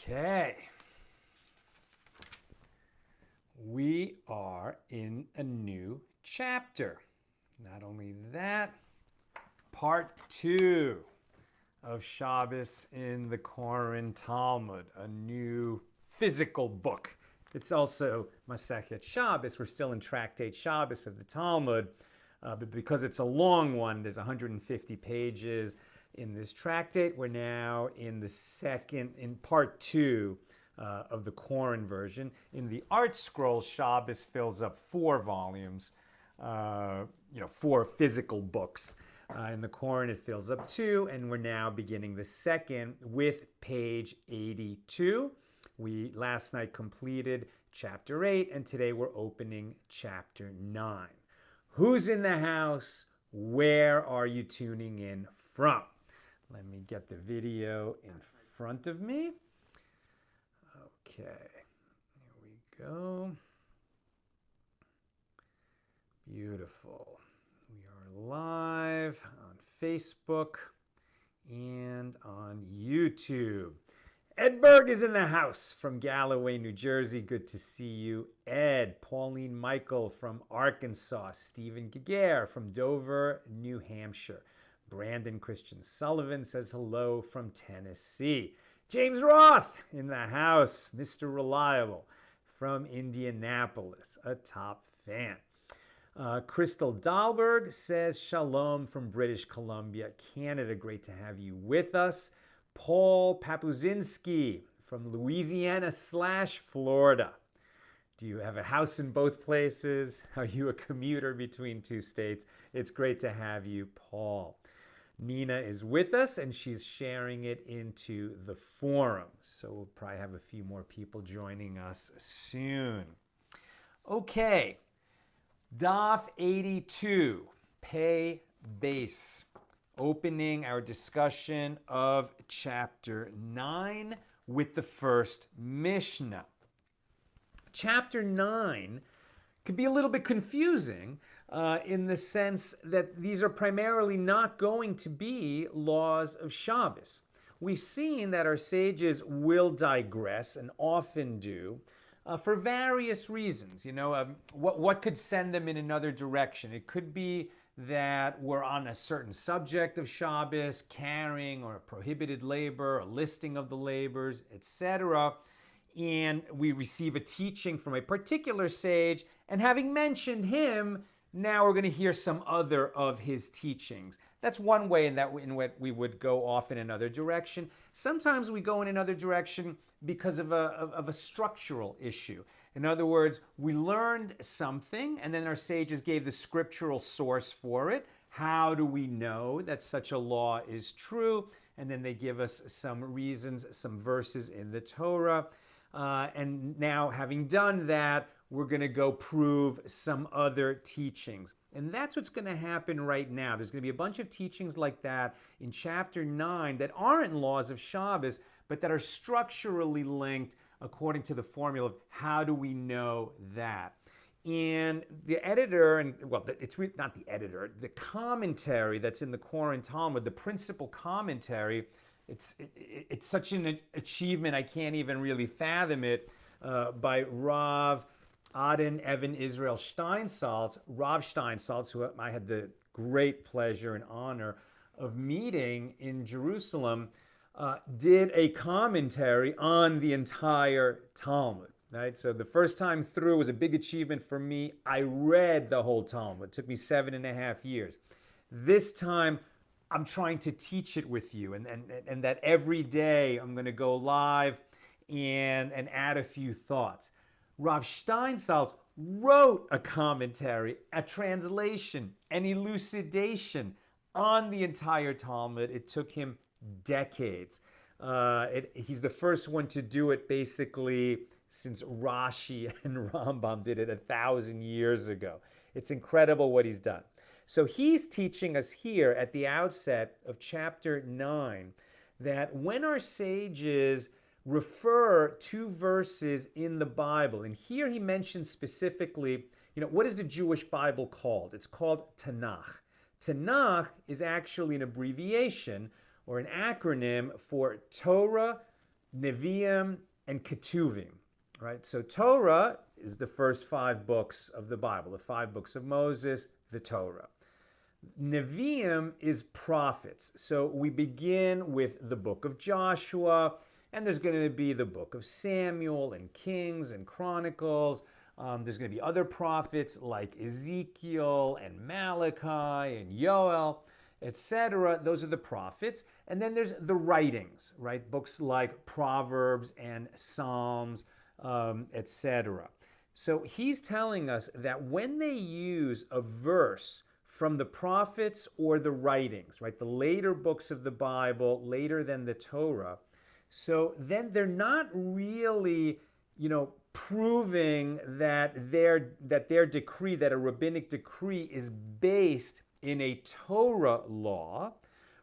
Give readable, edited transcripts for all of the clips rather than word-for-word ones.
Okay. We are in a new chapter. Not only that, part 2 of Shabbos in the Koren Talmud, a new physical book. It's also Masechet Shabbos. We're still in Tractate Shabbos of the Talmud, but because it's a long one, there's 150 pages in this tractate. We're now in part 2 of the Koren version. In the Art Scroll, Shabbos fills up 4 volumes, 4 physical books. In the Koren, it fills up 2, and we're now beginning the second with page 82. We last night completed chapter 8, and today we're opening chapter 9. Who's in the house? Where are you tuning in from? Let me get the video in front of me. Okay, here we go. Beautiful. We are live on Facebook and on YouTube. Ed Berg is in the house from Galloway, New Jersey. Good to see you, Ed. Pauline Michael from Arkansas. Stephen Giguere from Dover, New Hampshire. Brandon Christian Sullivan says hello from Tennessee. James Roth in the house. Mr. Reliable from Indianapolis, a top fan. Crystal Dahlberg says shalom from British Columbia, Canada. Great to have you with us. Paul Papuzinski from Louisiana/Florida. Do you have a house in both places? Are you a commuter between 2 states? It's great to have you, Paul. Nina is with us, and she's sharing it into the forum. So we'll probably have a few more people joining us soon. Okay, Daf 82, Pei Base. Opening our discussion of chapter 9 with the first Mishnah. Chapter 9 could be a little bit confusing in the sense that these are primarily not going to be laws of Shabbos. We've seen that our sages will digress and often do for various reasons. What could send them in another direction? It could be that we're on a certain subject of Shabbos, carrying or prohibited labor, a listing of the labors, etc., and we receive a teaching from a particular sage, and having mentioned him, now we're going to hear some other of his teachings. That's one way in what we would go off in another direction. Sometimes we go in another direction because of a structural issue. In other words, we learned something, and then our sages gave the scriptural source for it. How do we know that such a law is true? And then they give us some reasons, some verses in the Torah. And now, having done that, we're going to go prove some other teachings. And that's what's going to happen right now. There's going to be a bunch of teachings like that in chapter 9 that aren't laws of Shabbos, but that are structurally linked according to the formula of how do we know that. And the editor, it's not the editor, the commentary that's in the Koren Talmud, the principal commentary, it's such an achievement, I can't even really fathom it, by R Adin Israel Steinsaltz, Rav Steinsaltz, who I had the great pleasure and honor of meeting in Jerusalem, did a commentary on the entire Talmud. Right? So the first time through was a big achievement for me. I read the whole Talmud. It took me 7.5 years. This time, I'm trying to teach it with you, and that every day I'm going to go live and add a few thoughts. Rav Steinsaltz wrote a commentary, a translation, an elucidation on the entire Talmud. It took him decades. He's the first one to do it basically since Rashi and Rambam did it 1,000 years ago. It's incredible what he's done. So he's teaching us here at the outset of chapter 9 that when our sages refer to verses in the Bible, and here he mentions specifically, what is the Jewish Bible called? It's called Tanakh. Tanakh is actually an abbreviation or an acronym for Torah, Nevi'im, and Ketuvim, right? So Torah is the first 5 books of the Bible, the 5 books of Moses, the Torah. Nevi'im is prophets. So we begin with the book of Joshua, and there's going to be the book of Samuel and Kings and Chronicles. There's going to be other prophets like Ezekiel and Malachi and Yoel, etc. Those are the prophets. And then there's the writings, right? Books like Proverbs and Psalms, etc. So he's telling us that when they use a verse from the prophets or the writings, right, the later books of the Bible, later than the Torah, so then they're not really, proving that their decree, that a rabbinic decree is based in a Torah law.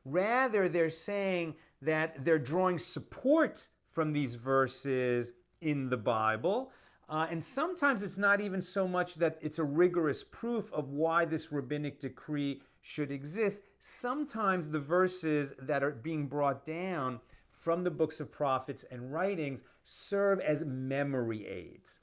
Rather, they're saying that they're drawing support from these verses in the Bible. And sometimes it's not even so much that it's a rigorous proof of why this rabbinic decree should exist. Sometimes the verses that are being brought down from the books of prophets and writings serve as memory aids,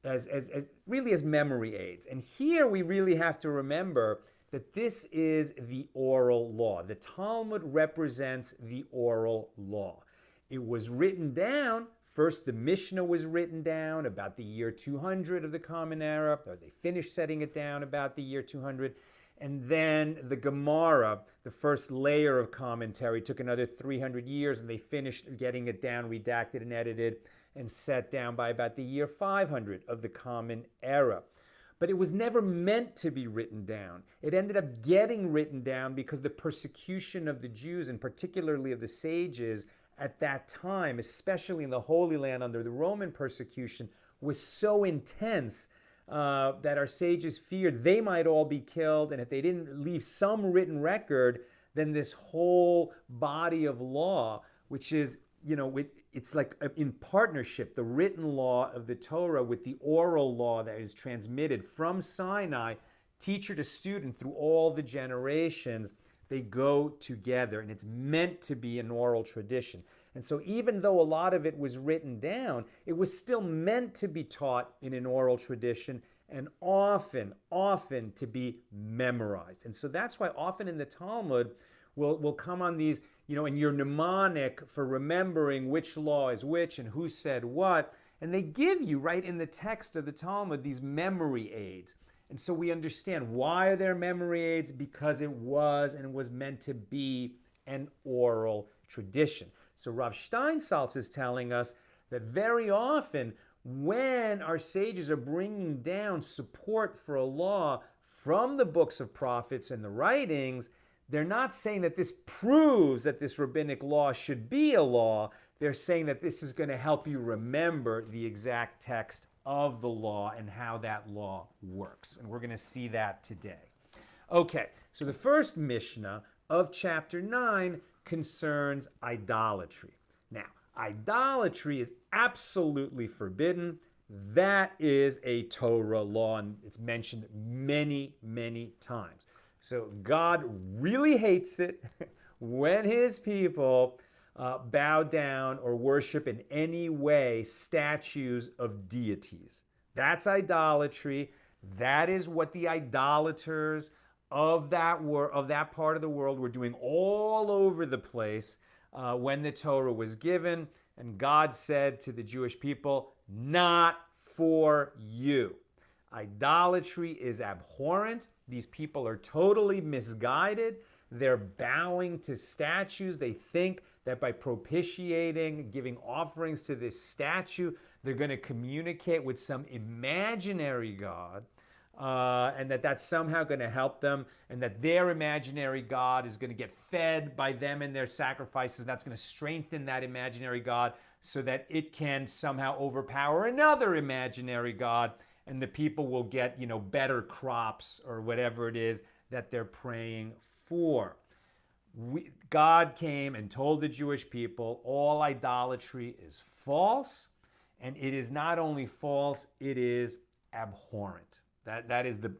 as memory aids. And here we really have to remember that this is the oral law. The Talmud represents the oral law. It was written down. First, the Mishnah was written down about the year 200 of the Common Era, or they finished setting it down about the year 200. And then the Gemara, the first layer of commentary, took another 300 years, and they finished getting it down, redacted and edited, and set down by about the year 500 of the Common Era. But it was never meant to be written down. It ended up getting written down because the persecution of the Jews, and particularly of the sages, at that time, especially in the Holy Land under the Roman persecution, was so intense that our sages feared they might all be killed, and if they didn't leave some written record, then this whole body of law, which is, it's like in partnership, the written law of the Torah with the oral law that is transmitted from Sinai, teacher to student through all the generations. They go together, and it's meant to be an oral tradition. And so even though a lot of it was written down, it was still meant to be taught in an oral tradition, and often to be memorized. And so that's why often in the Talmud, we'll come on these, and your mnemonic for remembering which law is which and who said what. And they give you, right in the text of the Talmud, these memory aids. And so we understand why are there memory aids? Because it was meant to be an oral tradition. So Rav Steinsaltz is telling us that very often when our sages are bringing down support for a law from the books of prophets and the writings, they're not saying that this proves that this rabbinic law should be a law. They're saying that this is going to help you remember the exact text of the law and how that law works. And we're going to see that today. Okay, so the first Mishnah of chapter 9 concerns idolatry. Now, idolatry is absolutely forbidden. That is a Torah law, and it's mentioned many, many times. So God really hates it when his people bow down or worship in any way statues of deities. That's idolatry. That is what the idolaters of that part of the world were doing all over the place when the Torah was given. And God said to the Jewish people, not for you. Idolatry is abhorrent. These people are totally misguided. They're bowing to statues. They think that by propitiating, giving offerings to this statue, they're going to communicate with some imaginary God, and that's somehow going to help them, and that their imaginary God is going to get fed by them and their sacrifices. That's going to strengthen that imaginary God so that it can somehow overpower another imaginary God, and the people will get, better crops or whatever it is that they're praying for. God came and told the Jewish people all idolatry is false, and it is not only false, it is abhorrent. That is the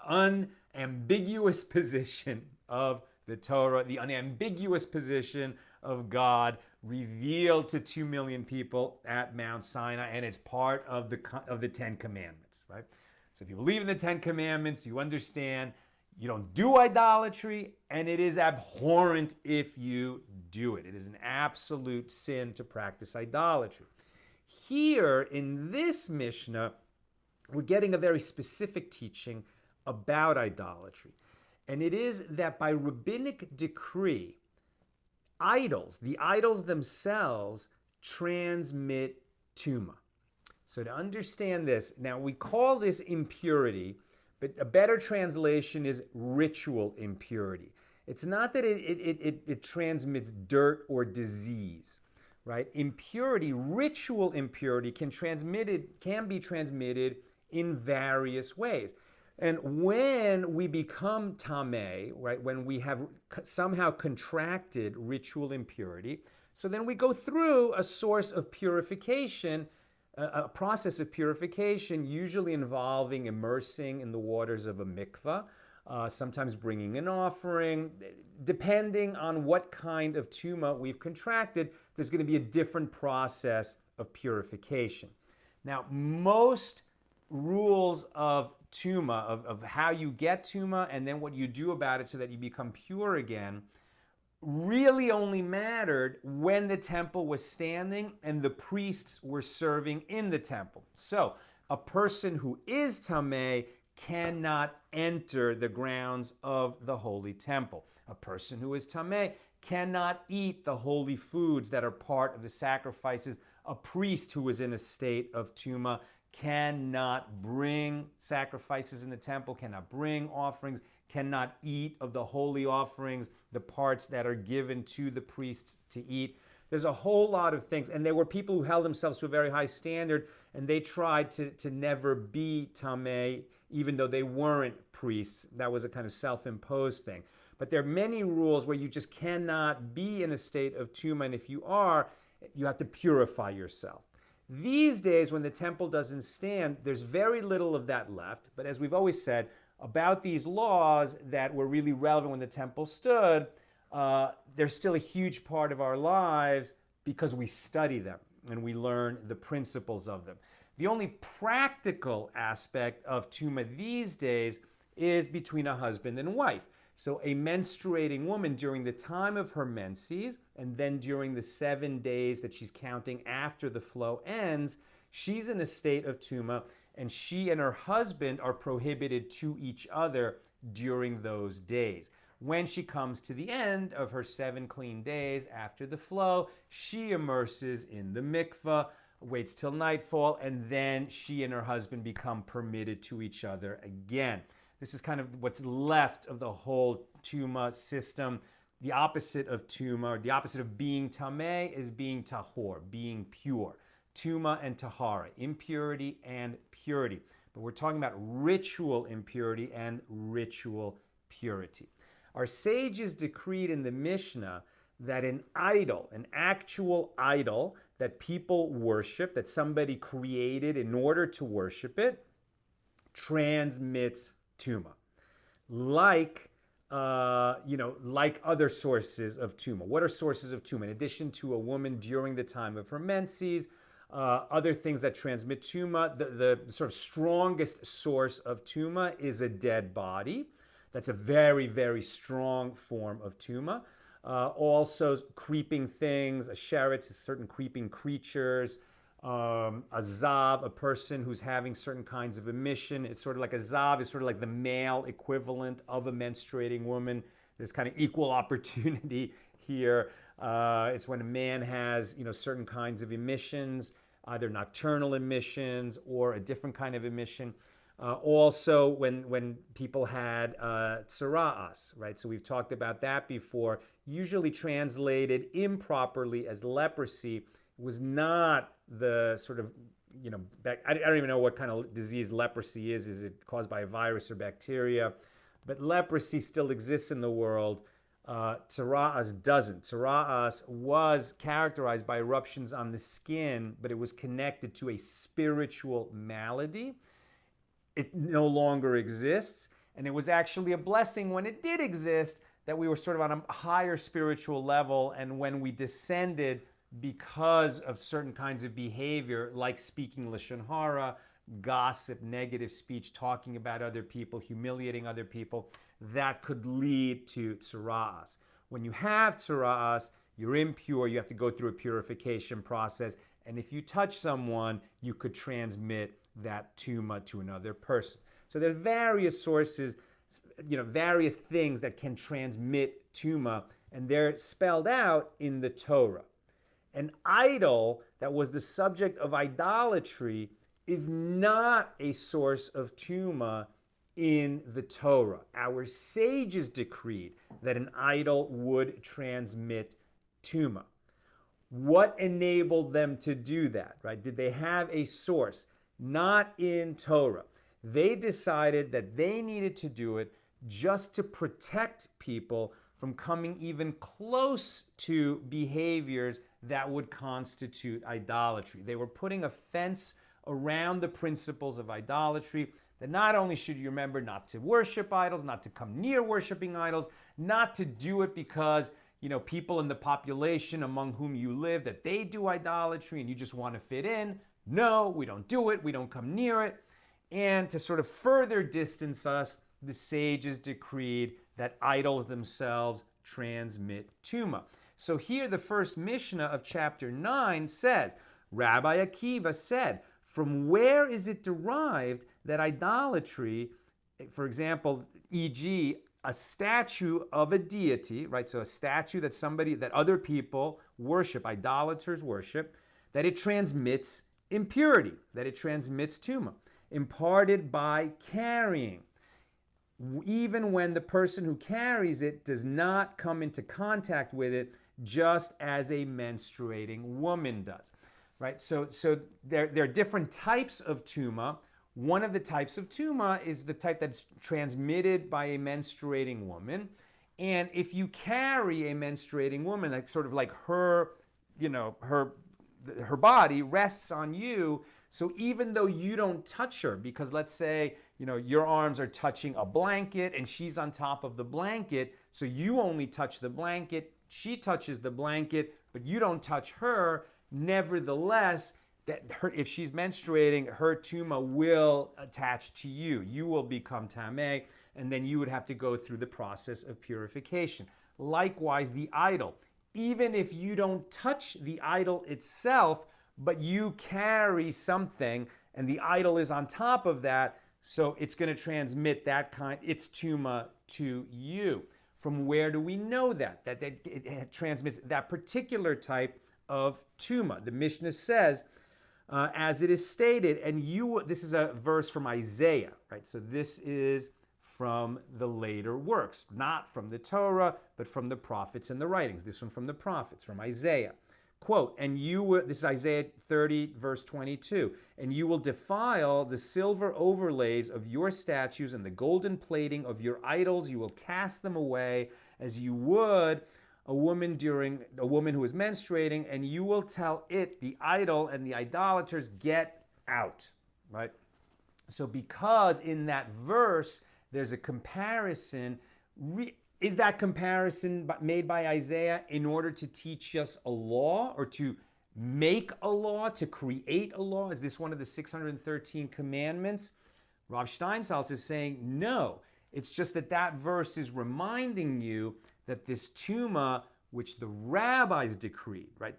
unambiguous position of the Torah, the unambiguous position of God revealed to 2 million people at Mount Sinai, and it's part of the 10 Commandments, right? So if you believe in the 10 Commandments, you understand you don't do idolatry, and it is abhorrent if you do it. It is an absolute sin to practice idolatry. Here in this Mishnah, we're getting a very specific teaching about idolatry. And it is that by rabbinic decree, the idols themselves transmit tumah. So to understand this, now we call this impurity, but a better translation is ritual impurity. It's not that it transmits dirt or disease, right? Impurity, ritual impurity can be transmitted in various ways. And when we become tameh, right, when we have somehow contracted ritual impurity, so then we go through a source of purification, a process of purification, usually involving immersing in the waters of a mikveh, sometimes bringing an offering. Depending on what kind of tumah we've contracted, there's going to be a different process of purification. Now, most rules of tumah, of how you get tumah and then what you do about it so that you become pure again, really only mattered when the temple was standing and the priests were serving in the temple. So a person who is tameh cannot enter the grounds of the holy temple. A person who is tameh cannot eat the holy foods that are part of the sacrifices. A priest who is in a state of tumah cannot bring sacrifices in the temple, cannot bring offerings, cannot eat of the holy offerings, the parts that are given to the priests to eat. There's a whole lot of things. And there were people who held themselves to a very high standard, and they tried to never be tameh, even though they weren't priests. That was a kind of self-imposed thing. But there are many rules where you just cannot be in a state of tumah, and if you are, you have to purify yourself. These days, when the temple doesn't stand, there's very little of that left. But as we've always said, about these laws that were really relevant when the temple stood, they're still a huge part of our lives because we study them and we learn the principles of them. The only practical aspect of tumah these days is between a husband and wife. So a menstruating woman during the time of her menses, and then during the 7 days that she's counting after the flow ends, she's in a state of tumah, and she and her husband are prohibited to each other during those days. When she comes to the end of her 7 clean days after the flow, she immerses in the mikveh, waits till nightfall, and then she and her husband become permitted to each other again. This is kind of what's left of the whole tumah system. The opposite of tumah, or the opposite of being tameh, is being tahor, being pure. Tumah and tahara, impurity and purity. But we're talking about ritual impurity and ritual purity. Our sages decreed in the Mishnah that an idol, an actual idol that people worship, that somebody created in order to worship it, transmits tumah, like other sources of tumah. What are sources of tumah? In addition to a woman during the time of her menses, other things that transmit tumah, the sort of strongest source of tumah is a dead body. That's a very, very strong form of tumah. Also, creeping things, sheretz, certain creeping creatures. A zav, a person who's having certain kinds of emission. It's sort of like a zav is sort of like the male equivalent of a menstruating woman. There's kind of equal opportunity here. It's when a man has, certain kinds of emissions, either nocturnal emissions or a different kind of emission. Also, when people had tzara'as, right? So we've talked about that before. Usually translated improperly as leprosy, was not the sort of, I don't even know what kind of disease leprosy is. Is it caused by a virus or bacteria? But leprosy still exists in the world. Tzara'as doesn't. Tzara'as was characterized by eruptions on the skin, but it was connected to a spiritual malady. It no longer exists, and it was actually a blessing when it did exist that we were sort of on a higher spiritual level, and when we descended because of certain kinds of behavior, like speaking lashon hara, gossip, negative speech, talking about other people, humiliating other people, that could lead to tzara'as. When you have tzara'as, you're impure, you have to go through a purification process, and if you touch someone, you could transmit that tumah to another person. So there's various sources, various things that can transmit tumah, and they're spelled out in the Torah. An idol that was the subject of idolatry is not a source of tumah in the Torah. Our sages decreed that an idol would transmit tumah. What enabled them to do that, right? Did they have a source? Not in Torah. They decided that they needed to do it just to protect people from coming even close to behaviors that would constitute idolatry. They were putting a fence around the principles of idolatry, that not only should you remember not to worship idols, not to come near worshiping idols, not to do it because people in the population among whom you live, that they do idolatry and you just want to fit in. No, we don't do it. We don't come near it. And to sort of further distance us, the sages decreed that idols themselves transmit tumah. So here the first Mishnah of chapter 9 says, Rabbi Akiva said, from where is it derived that idolatry, for example, e.g., a statue of a deity, right? So a statue that other people worship, idolaters worship, that it transmits impurity, that it transmits tumah, imparted by carrying, even when the person who carries it does not come into contact with it, just as a menstruating woman does, right? So there are different types of tumah. One of the types of tumah is the type that's transmitted by a menstruating woman. And if you carry a menstruating woman, like sort of like her body rests on you. So even though you don't touch her, because let's say, your arms are touching a blanket and she's on top of the blanket, so you only touch the blanket, she touches the blanket, but you don't touch her, nevertheless, if she's menstruating, her tumah will attach to you. You will become tameh, and then you would have to go through the process of purification. Likewise, the idol. Even if you don't touch the idol itself, but you carry something, and the idol is on top of that, so it's going to transmit its tumah to you. From where do we know that? That it transmits that particular type of tumah. The Mishnah says, as it is stated, this is a verse from Isaiah, right? So this is from the later works, not from the Torah, but from the prophets and the writings. This one from the prophets, from Isaiah. Quote, this is Isaiah 30, verse 22, and you will defile the silver overlays of your statues and the golden plating of your idols. You will cast them away as you would a woman who is menstruating, and you will tell it, the idol and the idolaters, get out, right? So because in that verse there's a comparison, is that comparison made by Isaiah in order to teach us a law, or to make a law, to create a law? Is this one of the 613 commandments? Rav Steinsaltz is saying no. It's just that verse is reminding you that this tumah, which the rabbis decreed, right?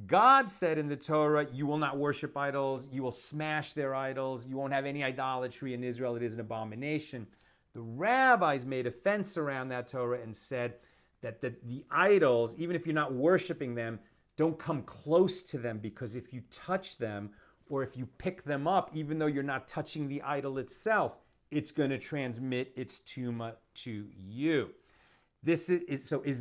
God said in the Torah, you will not worship idols, you will smash their idols, you won't have any idolatry in Israel, it is an abomination. The rabbis made a fence around that Torah and said that the idols, even if you're not worshiping them, don't come close to them, because if you touch them or if you pick them up, even though you're not touching the idol itself, it's going to transmit its tumah to you. Is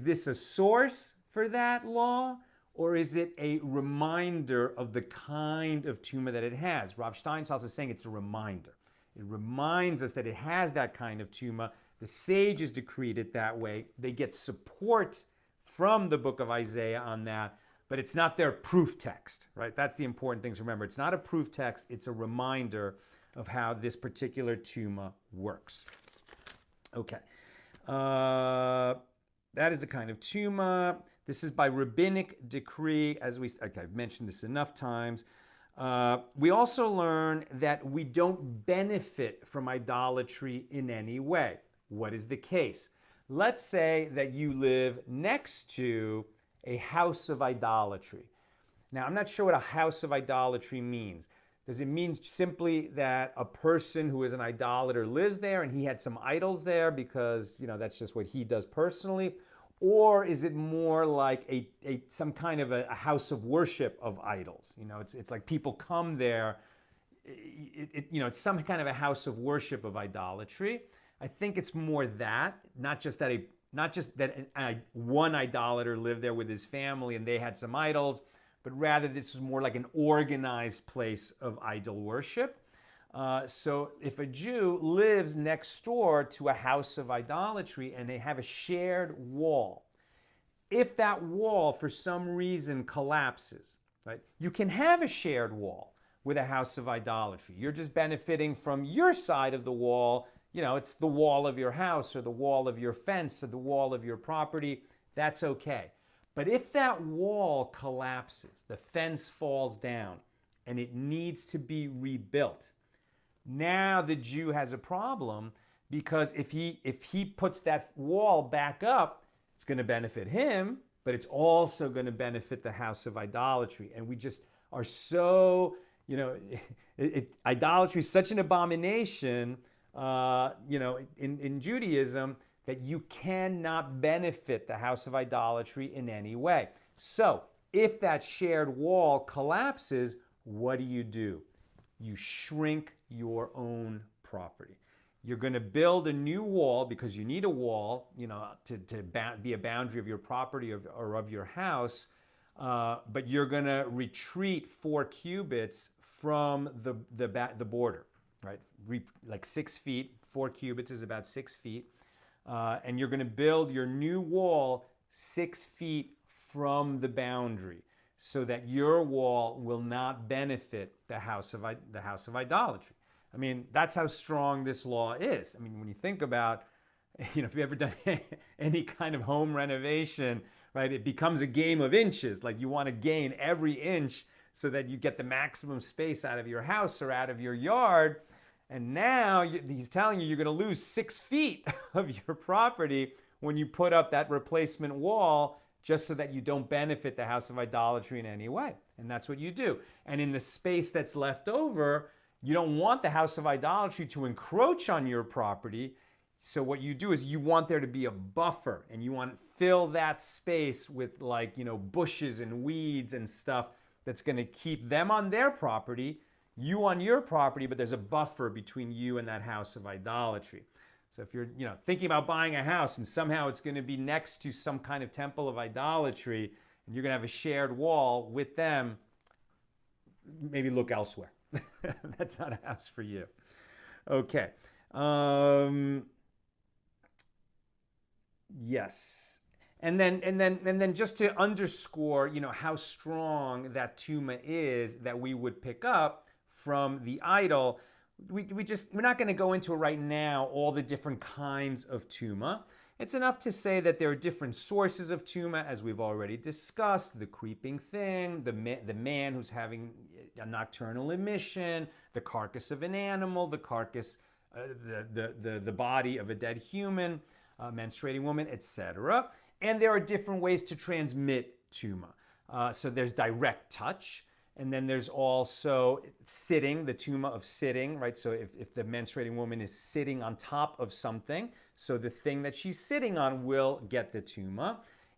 this a source for that law, or is it a reminder of the kind of tumah that it has? Rav Steinsaltz is saying it's a reminder. It reminds us that it has that kind of tumah. The sages decreed it that way. They get support from the book of Isaiah on that, but it's not their proof text, right? That's the important thing to remember. It's not a proof text. It's a reminder of how this particular tumah works. Okay. That is the kind of tumah. This is by rabbinic decree, okay, I've mentioned this enough times. We also learn that we don't benefit from idolatry in any way. What is the case? Let's say that you live next to a house of idolatry. Now, I'm not sure what a house of idolatry means. Does it mean simply that a person who is an idolater lives there and he had some idols there because, that's just what he does personally? Or is it more like some kind of a house of worship of idols? It's like people come there. It's some kind of a house of worship of idolatry. I think it's more that, not just that one idolater lived there with his family and they had some idols, but rather this is more like an organized place of idol worship. So if a Jew lives next door to a house of idolatry and they have a shared wall, if that wall for some reason collapses, right, you can have a shared wall with a house of idolatry. You're just benefiting from your side of the wall. It's the wall of your house or the wall of your fence or the wall of your property. That's okay. But if that wall collapses, the fence falls down, and it needs to be rebuilt, now the Jew has a problem, because if he puts that wall back up, it's going to benefit him, but it's also going to benefit the house of idolatry. And we just are so, idolatry is such an abomination, in Judaism, that you cannot benefit the house of idolatry in any way. So if that shared wall collapses, what do? You shrink your own property. You're going to build a new wall because you need a wall, to be a boundary of your property or of your house, but you're going to retreat 4 cubits from the border, right? Like 6 feet. 4 cubits is about 6 feet. And you're going to build your new wall 6 feet from the boundary, so that your wall will not benefit the house of idolatry. I mean, that's how strong this law is. I mean, when you think about, if you've ever done any kind of home renovation, right, it becomes a game of inches. Like, you want to gain every inch so that you get the maximum space out of your house or out of your yard. And now he's telling you you're going to lose 6 feet of your property when you put up that replacement wall, just so that you don't benefit the house of idolatry in any way. And that's what you do. And in the space that's left over, you don't want the house of idolatry to encroach on your property. So what you do is you want there to be a buffer, and you want to fill that space with, like, bushes and weeds and stuff that's going to keep them on their property, you on your property, but there's a buffer between you and that house of idolatry. So if you're, thinking about buying a house and somehow it's going to be next to some kind of temple of idolatry, and you're going to have a shared wall with them, maybe look elsewhere. That's not a house for you. Okay. Yes. And then just to underscore, how strong that tumah is that we would pick up from the idol, we're not going to go into it right now, all the different kinds of tumah. It's enough to say that there are different sources of tumah, as we've already discussed: the creeping thing, the man who's having a nocturnal emission, the carcass of an animal, the carcass, the body of a dead human, menstruating woman, etc. And there are different ways to transmit tumah. So there's direct touch. And then there's also sitting, the tumah of sitting, right? So if the menstruating woman is sitting on top of something, so the thing that she's sitting on will get the tumah.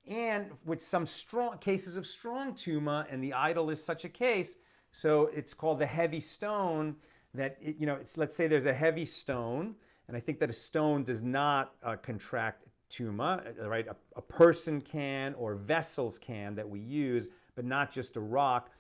And with some strong cases of strong tumah, and the idol is such a case, so it's called the heavy stone, that, let's say there's a heavy stone, and I think that a stone does not contract tumah, right? A person can, or vessels can that we use, but not just a rock.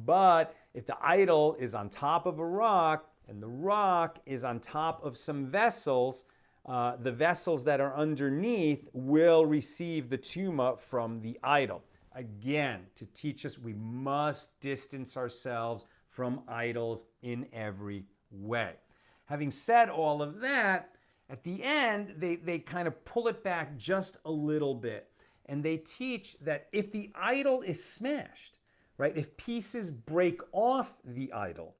But if the idol is on top of a rock, and the rock is on top of some vessels, the vessels that are underneath will receive the tumah from the idol. Again, to teach us we must distance ourselves from idols in every way. Having said all of that, At the end, they kind of pull it back just a little bit. And they teach that if the idol is smashed, right, if pieces break off the idol,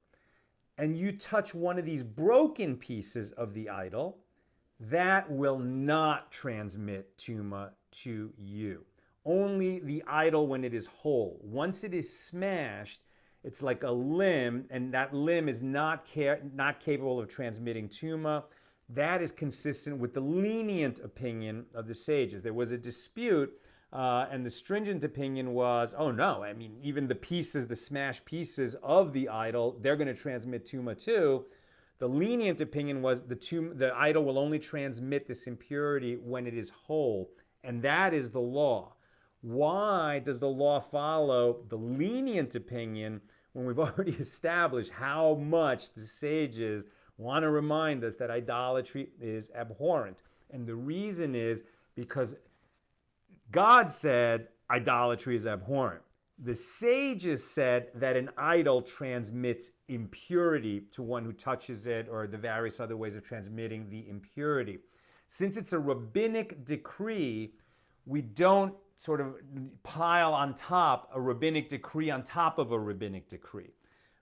and you touch one of these broken pieces of the idol, that will not transmit tumah to you. Only the idol when it is whole. Once it is smashed, it's like a limb, and that limb is not capable of transmitting tumah. That is consistent with the lenient opinion of the sages. There was a dispute, and the stringent opinion was, oh no, I mean, even the pieces, the smashed pieces of the idol, they're going to transmit tumah too. The lenient opinion was the idol will only transmit this impurity when it is whole, and that is the law. Why does the law follow the lenient opinion when we've already established how much the sages want to remind us that idolatry is abhorrent? And the reason is because God said idolatry is abhorrent. The sages said that an idol transmits impurity to one who touches it, or the various other ways of transmitting the impurity. Since it's a rabbinic decree, we don't sort of pile on top a rabbinic decree on top of a rabbinic decree.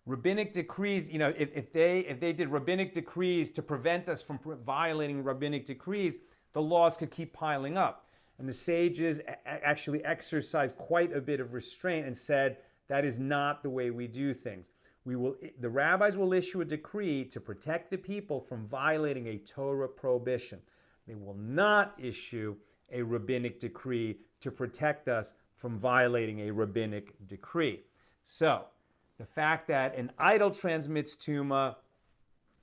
Rabbinic decrees, if they did rabbinic decrees to prevent us from violating rabbinic decrees, the laws could keep piling up. And the sages actually exercised quite a bit of restraint and said that is not the way we do things. The rabbis will issue a decree to protect the people from violating a Torah prohibition. They will not issue a rabbinic decree to protect us from violating a rabbinic decree. So, the fact that an idol transmits tumah,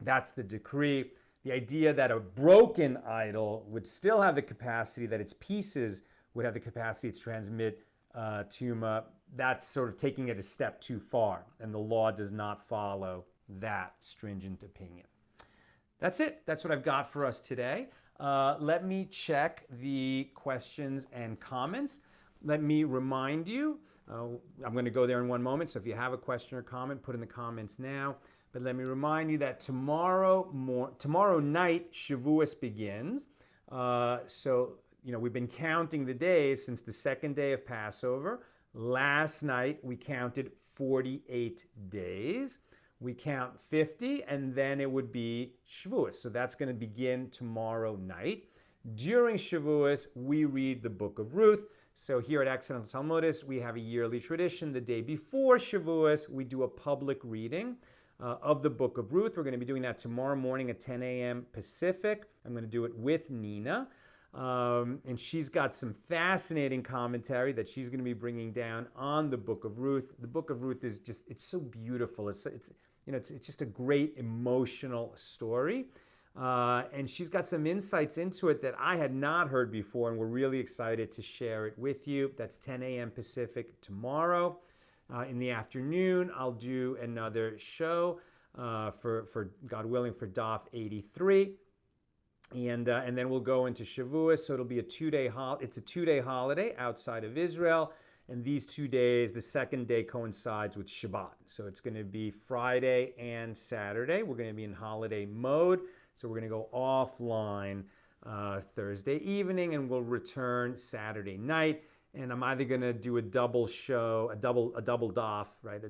that's the decree. The idea that a broken idol would still have the capacity, that its pieces would have the capacity to transmit tumah, that's sort of taking it a step too far, and the law does not follow that stringent opinion. That's it. That's what I've got for us today. Let me check the questions and comments. Let me remind you, I'm going to go there in one moment, so if you have a question or comment, put in the comments now. But let me remind you that tomorrow night, Shavuos begins. So, we've been counting the days since the second day of Passover. Last night, we counted 48 days. We count 50, and then it would be Shavuos. So that's going to begin tomorrow night. During Shavuos, we read the book of Ruth. So here at Accidental Talmudists, we have a yearly tradition. The day before Shavuos, we do a public reading of the book of Ruth. We're going to be doing that tomorrow morning at 10 a.m. Pacific. I'm going to do it with Nina. And she's got some fascinating commentary that she's going to be bringing down on the book of Ruth. The book of Ruth is it's so beautiful. It's just a great emotional story. And she's got some insights into it that I had not heard before, and we're really excited to share it with you. That's 10 a.m. Pacific tomorrow. In the afternoon, I'll do another show for God willing, for Daf 83. And then we'll go into Shavuos, so it'll be a two-day holiday outside of Israel. And these 2 days, the second day coincides with Shabbat. So it's going to be Friday and Saturday. We're going to be in holiday mode. So we're going to go offline Thursday evening, and we'll return Saturday night. And I'm either going to do a double show, a double daf, right,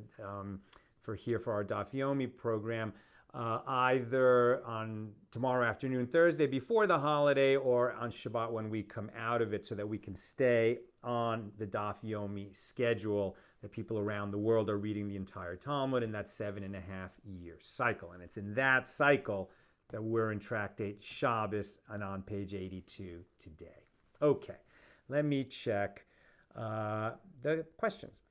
for our Daf Yomi program, either on tomorrow afternoon, Thursday before the holiday, or on Shabbat when we come out of it, so that we can stay on the Daf Yomi schedule that people around the world are reading the entire Talmud in that 7.5-year cycle. And it's in that cycle that we're in Tractate Shabbos and on page 82 today. Okay, let me check the questions.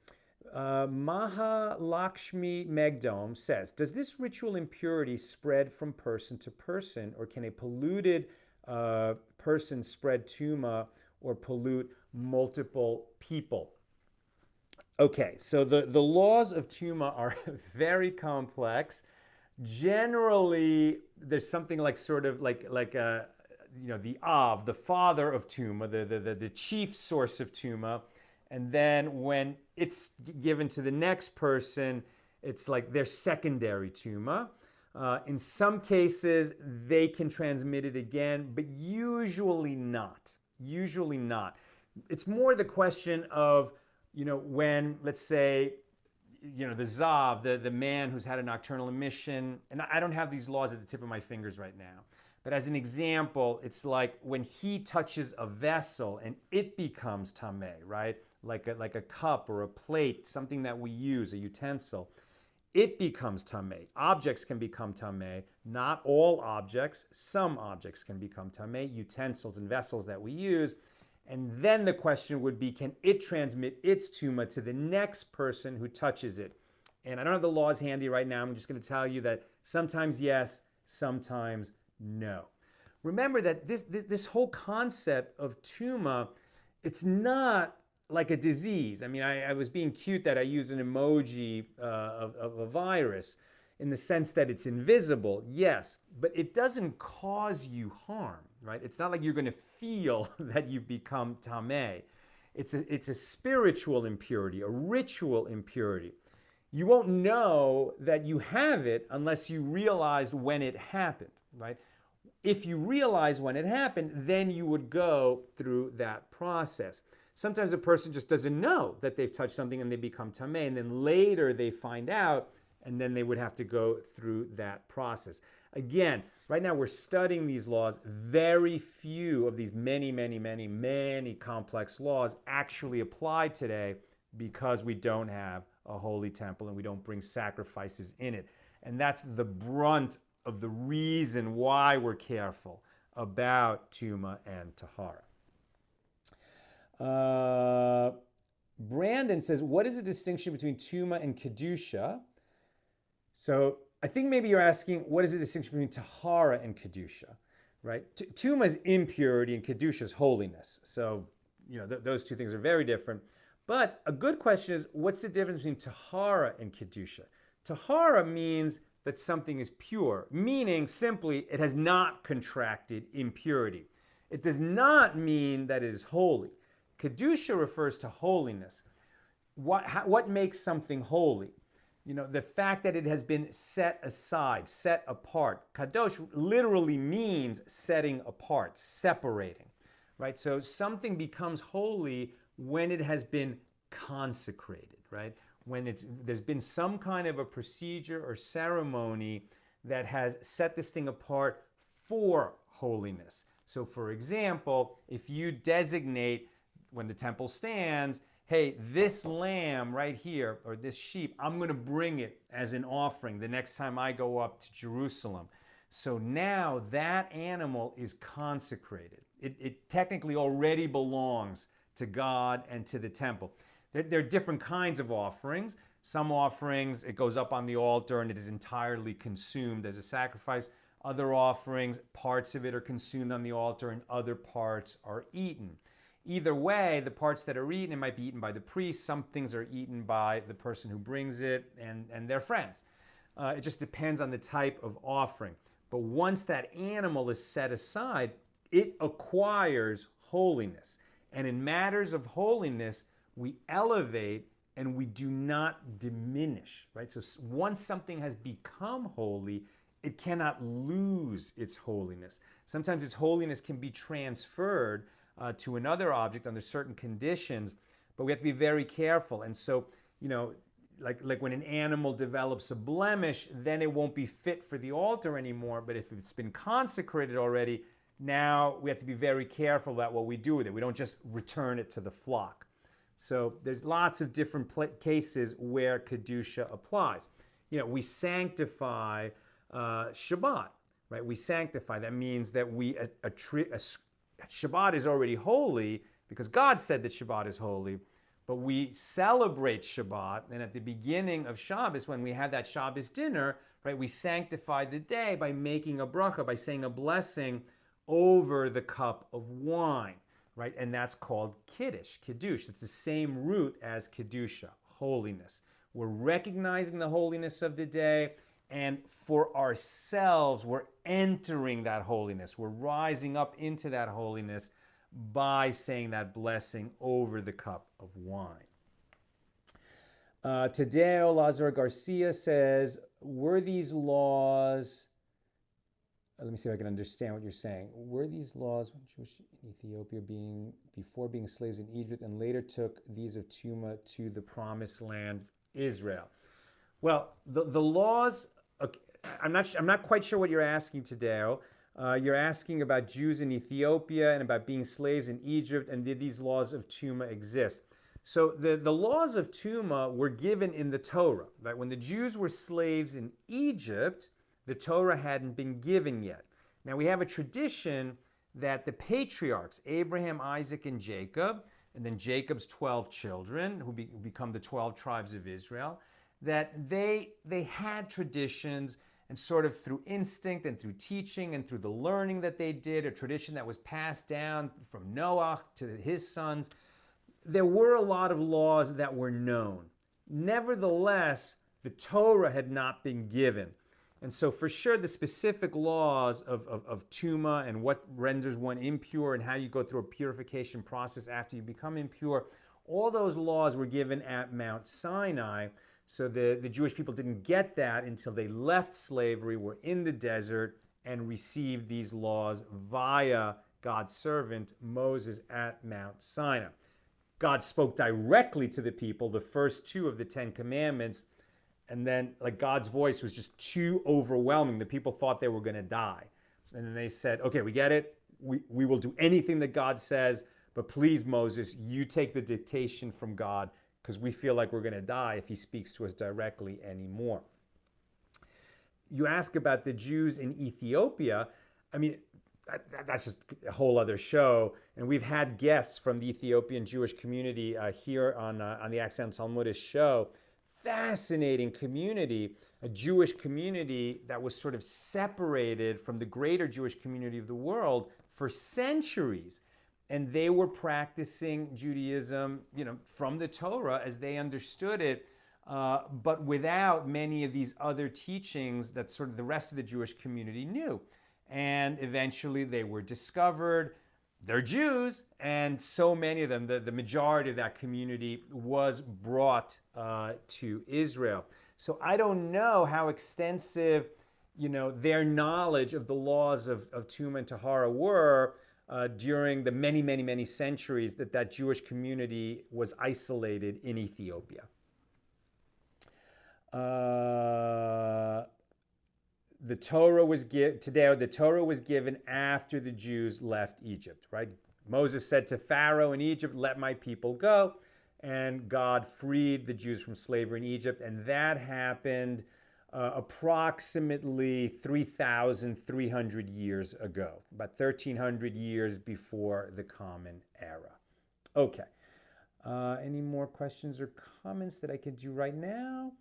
Maha Lakshmi Megdom says, does this ritual impurity spread from person to person, or can a polluted person spread tumah or pollute multiple people? Okay, so the laws of tumah are very complex. Generally, there's something like the Av, the father of tumah, the chief source of tumah. And then when it's given to the next person, it's like their secondary tumah. In some cases, they can transmit it again, but usually not. Usually not. It's more the question of, when, let's say, the Zav, the man who's had a nocturnal emission, and I don't have these laws at the tip of my fingers right now, but as an example, it's like when he touches a vessel and it becomes tameh, right? Like a cup or a plate, something that we use, a utensil, it becomes tameh. Objects can become tameh. Not all objects. Some objects can become tameh, utensils and vessels that we use. And then the question would be, can it transmit its tumah to the next person who touches it? And I don't have the laws handy right now. I'm just going to tell you that sometimes yes, sometimes no. Remember that this whole concept of tumah, it's not like a disease. I mean, I was being cute that I used an emoji of a virus in the sense that it's invisible, yes, but it doesn't cause you harm, right? It's not like you're going to feel that you've become tameh. It's a spiritual impurity, a ritual impurity. You won't know that you have it unless you realized when it happened, right? If you realize when it happened, then you would go through that process. Sometimes a person just doesn't know that they've touched something and they become tameh, and then later they find out, and then they would have to go through that process. Again, right now we're studying these laws. Very few of these many complex laws actually apply today because we don't have a holy temple and we don't bring sacrifices in it. And that's the brunt of the reason why we're careful about tumah and tahara. Brandon says, what is the distinction between tumah and kedusha? So I think maybe you're asking, what is the distinction between tahara and kedusha, right? Tumah is impurity and kedusha is holiness. So, those two things are very different. But a good question is, what's the difference between tahara and kedusha? Tahara means that something is pure, meaning simply it has not contracted impurity. It does not mean that it is holy. Kedusha refers to holiness. What makes something holy? The fact that it has been set aside, set apart. Kadosh literally means setting apart, separating, right? So something becomes holy when it has been consecrated, right? When there's been some kind of a procedure or ceremony that has set this thing apart for holiness. So for example, if you designate when the temple stands, hey, this lamb right here, or this sheep, I'm going to bring it as an offering the next time I go up to Jerusalem. So now that animal is consecrated. It technically already belongs to God and to the temple. There are different kinds of offerings. Some offerings, it goes up on the altar and it is entirely consumed as a sacrifice. Other offerings, parts of it are consumed on the altar and other parts are eaten. Either way, the parts that are eaten, it might be eaten by the priest. Some things are eaten by the person who brings it and their friends. It just depends on the type of offering. But once that animal is set aside, it acquires holiness. And in matters of holiness, we elevate and we do not diminish, right? So once something has become holy, it cannot lose its holiness. Sometimes its holiness can be transferred to another object under certain conditions, but we have to be very careful. And so, like when an animal develops a blemish, then it won't be fit for the altar anymore. But if it's been consecrated already, now we have to be very careful about what we do with it. We don't just return it to the flock. So there's lots of different cases where Kedusha applies. We sanctify Shabbat, right? We sanctify. That means that Shabbat is already holy because God said that Shabbat is holy, but we celebrate Shabbat, and at the beginning of Shabbos, when we have that Shabbos dinner, right, we sanctify the day by making a bracha, by saying a blessing over the cup of wine, right? And that's called kiddush. It's the same root as kedusha, holiness. We're recognizing the holiness of the day, and for ourselves, we're entering that holiness. We're rising up into that holiness by saying that blessing over the cup of wine. Tadeo Lazar Garcia says, were these laws, let me see if I can understand what you're saying. Were these laws when Jewish in Ethiopia before being slaves in Egypt and later took these of tumah to the promised land, Israel? Well, the laws, okay, I'm not quite sure what you're asking today. You're asking about Jews in Ethiopia and about being slaves in Egypt, and did these laws of tumah exist? So the laws of tumah were given in the Torah. Right? When the Jews were slaves in Egypt, the Torah hadn't been given yet. Now we have a tradition that the patriarchs, Abraham, Isaac, and Jacob, and then Jacob's 12 children, who become the 12 tribes of Israel, that they had traditions, and sort of through instinct and through teaching and through the learning that they did, a tradition that was passed down from Noah to his sons, there were a lot of laws that were known. Nevertheless, the Torah had not been given. And so for sure, the specific laws of tumah and what renders one impure and how you go through a purification process after you become impure, all those laws were given at Mount Sinai. So the Jewish people didn't get that until they left slavery, were in the desert, and received these laws via God's servant Moses at Mount Sinai. God spoke directly to the people, the first two of the 10 commandments, and then God's voice was just too overwhelming. The people thought they were going to die. And then they said, okay, we get it. We will do anything that God says, but please, Moses, you take the dictation from God, because we feel like we're going to die if he speaks to us directly anymore. You ask about the Jews in Ethiopia. I mean, that's just a whole other show. And we've had guests from the Ethiopian Jewish community here on the Accent Talmudish show. Fascinating community, a Jewish community that was sort of separated from the greater Jewish community of the world for centuries. And they were practicing Judaism, from the Torah as they understood it, but without many of these other teachings that sort of the rest of the Jewish community knew. And eventually they were discovered. They're Jews, and so many of them, the majority of that community, was brought to Israel. So I don't know how extensive, their knowledge of the laws of tumah and tahara were during the many, many, many centuries that Jewish community was isolated in Ethiopia. The Torah was given after the Jews left Egypt, right? Moses said to Pharaoh in Egypt, "Let my people go." And God freed the Jews from slavery in Egypt. And that happened approximately 3,300 years ago, about 1,300 years before the Common Era. Okay. Any more questions or comments that I can do right now?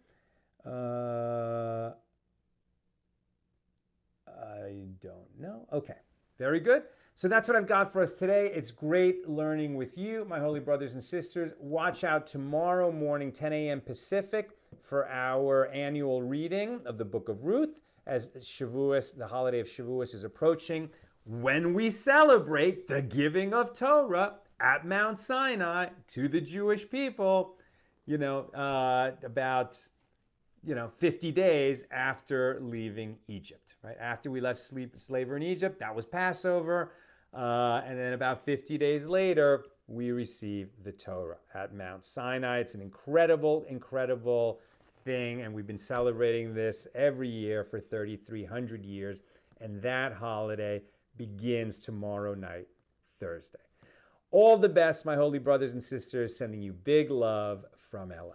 I don't know. Okay, very good. So that's what I've got for us today. It's great learning with you, my holy brothers and sisters. Watch out tomorrow morning, 10 a.m. Pacific, for our annual reading of the book of Ruth, as Shavuos, the holiday of Shavuos, is approaching, when we celebrate the giving of Torah at Mount Sinai to the Jewish people, about 50 days after leaving Egypt, right? After we left slavery in Egypt, that was Passover. And then about 50 days later, we received the Torah at Mount Sinai. It's an incredible, incredible thing. And we've been celebrating this every year for 3,300 years. And that holiday begins tomorrow night, Thursday. All the best, my holy brothers and sisters. Sending you big love from LA.